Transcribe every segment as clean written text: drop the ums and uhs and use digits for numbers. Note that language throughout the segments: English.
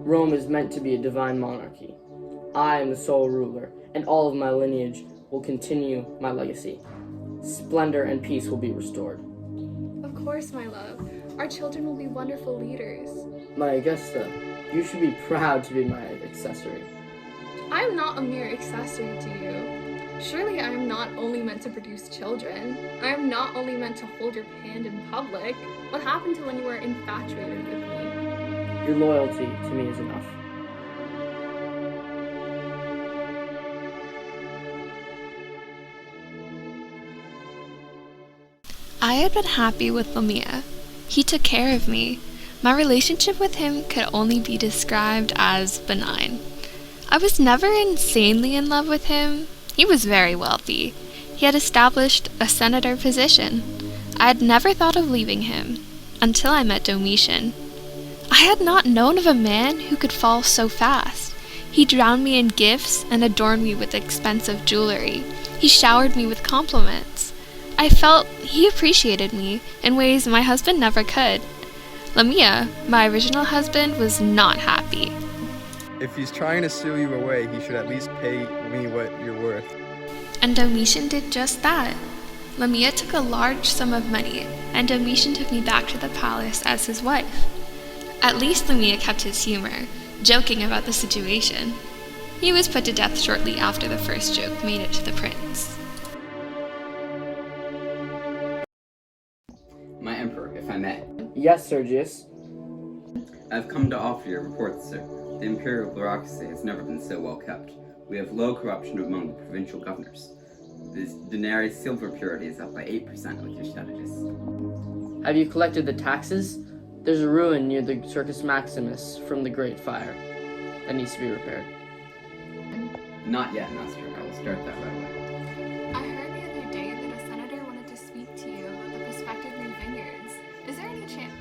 Rome is meant to be a divine monarchy. I am the sole ruler, and all of my lineage will continue my legacy. Splendor and peace will be restored. Of course, my love. Our children will be wonderful leaders. My Augusta, you should be proud to be my accessory. I am not a mere accessory to you. Surely I am not only meant to produce children. I am not only meant to hold your hand in public. What happened to when you were infatuated with me? Your loyalty to me is enough. I had been happy with Lamia. He took care of me. My relationship with him could only be described as benign. I was never insanely in love with him. He was very wealthy. He had established a senator position. I had never thought of leaving him until I met Domitian. I had not known of a man who could fall so fast. He drowned me in gifts and adorned me with expensive jewelry. He showered me with compliments. I felt he appreciated me in ways my husband never could. Lamia, my original husband, was not happy. If he's trying to steal you away, he should at least pay me what you're worth. And Domitian did just that. Lamia took a large sum of money, and Domitian took me back to the palace as his wife. At least Lamia kept his humor, joking about the situation. He was put to death shortly after the first joke made it to the prince. My emperor, if I may. Yes, Sergius. I've come to offer you a report, sir. The imperial bureaucracy has never been so well kept. We have low corruption among the provincial governors. The denarius silver purity is up by 8% with your strategists. Have you collected the taxes? There's a ruin near the Circus Maximus from the Great Fire that needs to be repaired. Not yet, master. I will start that right away. I heard the other day that a senator wanted to speak to you about the prospective new vineyards. Is there any chance?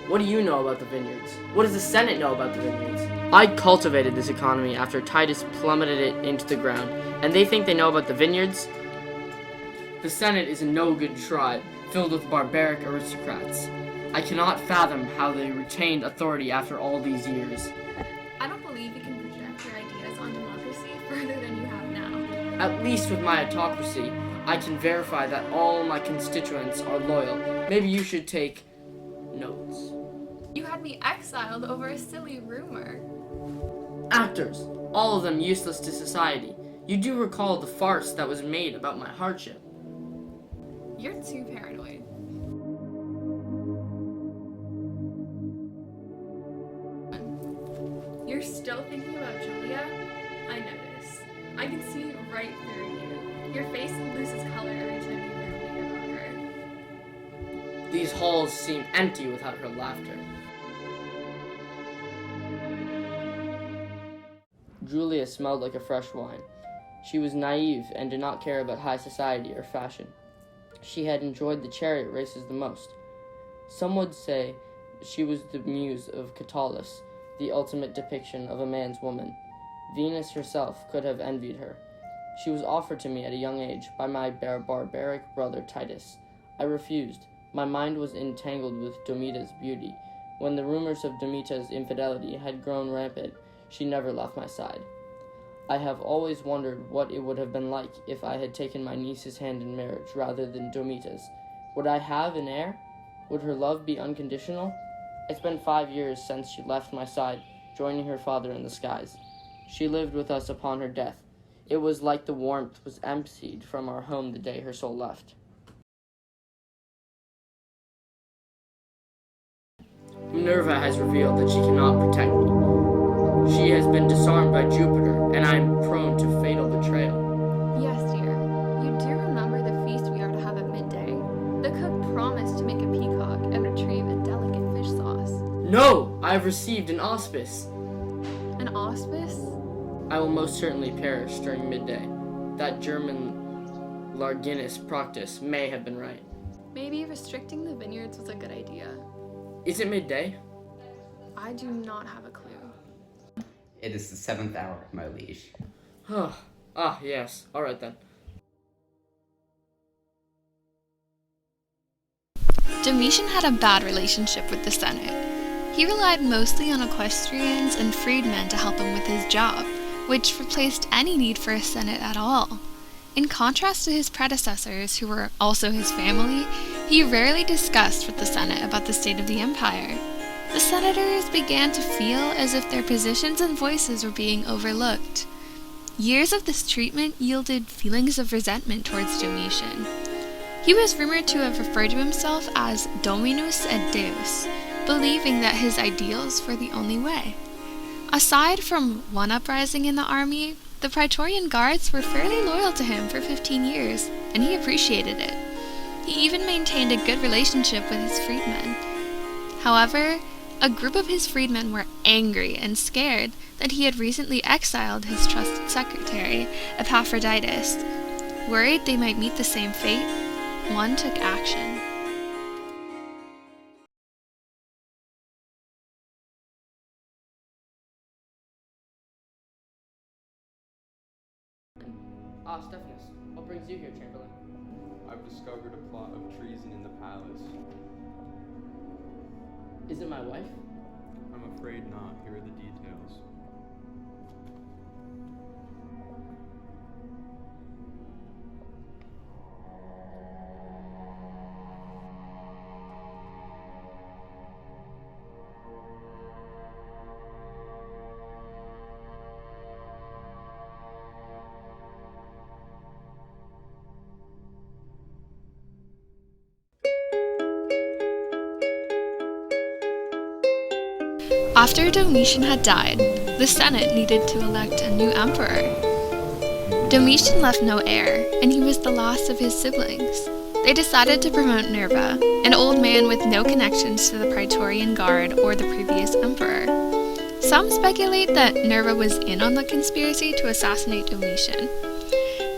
What do you know about the vineyards? What does the Senate know about the vineyards? I cultivated this economy after Titus plummeted it into the ground, and they think they know about the vineyards? The Senate is a no-good tribe, filled with barbaric aristocrats. I cannot fathom how they retained authority after all these years. I don't believe you can project your ideas on democracy further than you have now. At least with my autocracy, I can verify that all my constituents are loyal. Maybe you should take notes. You had me exiled over a silly rumor. Actors, all of them useless to society. You do recall the farce that was made about my hardship. You're too paranoid. You're still thinking about Julia? I notice. I can see right through you. Your face loses color every time you ruminate about her. These halls seem empty without her laughter. Julia smelled like a fresh wine. She was naive and did not care about high society or fashion. She had enjoyed the chariot races the most. Some would say she was the muse of Catullus, the ultimate depiction of a man's woman. Venus herself could have envied her. She was offered to me at a young age by my barbaric brother Titus. I refused. My mind was entangled with Domita's beauty. When the rumors of Domita's infidelity had grown rampant, she never left my side. I have always wondered what it would have been like if I had taken my niece's hand in marriage rather than Domita's. Would I have an heir? Would her love be unconditional? It's been 5 years since she left my side, joining her father in the skies. She lived with us upon her death. It was like the warmth was emptied from our home the day her soul left. Minerva has revealed that she cannot protect me. She has been disarmed by Jupiter, and I am prone to fatal betrayal. Yes, dear. You do remember the feast we are to have at midday? The cook promised to make a peacock and retrieve a delicate fish sauce. No! I have received an auspice. An auspice? I will most certainly perish during midday. That German Larginus Proctus may have been right. Maybe restricting the vineyards was a good idea. Is it midday? I do not have a clue. It is the 7th hour, my liege. Yes. All right then. Domitian had a bad relationship with the Senate. He relied mostly on equestrians and freedmen to help him with his job, which replaced any need for a senate at all. In contrast to his predecessors, who were also his family, he rarely discussed with the Senate about the state of the empire. The senators began to feel as if their positions and voices were being overlooked. Years of this treatment yielded feelings of resentment towards Domitian. He was rumored to have referred to himself as Dominus et Deus, believing that his ideals were the only way. Aside from one uprising in the army, the Praetorian Guards were fairly loyal to him for 15 years, and he appreciated it. He even maintained a good relationship with his freedmen. However, a group of his freedmen were angry and scared that he had recently exiled his trusted secretary, Epaphroditus. Worried they might meet the same fate, one took action. Ah, Stephanus, what brings you here, Chamberlain? I've discovered a plot of treason in the palace. Is it my wife? I'm afraid not. Here are the details. After Domitian had died, the Senate needed to elect a new emperor. Domitian left no heir, and he was the last of his siblings. They decided to promote Nerva, an old man with no connections to the Praetorian Guard or the previous emperor. Some speculate that Nerva was in on the conspiracy to assassinate Domitian.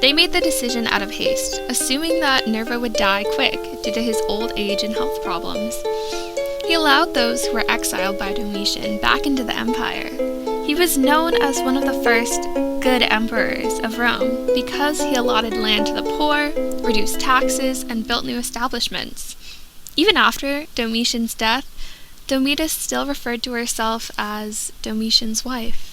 They made the decision out of haste, assuming that Nerva would die quick due to his old age and health problems. He allowed those who were exiled by Domitian back into the empire. He was known as one of the first good emperors of Rome because he allotted land to the poor, reduced taxes, and built new establishments. Even after Domitian's death, Domitius still referred to herself as Domitian's wife.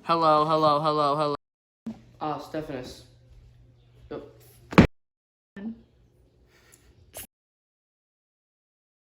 Hello. Ah, Stephanus,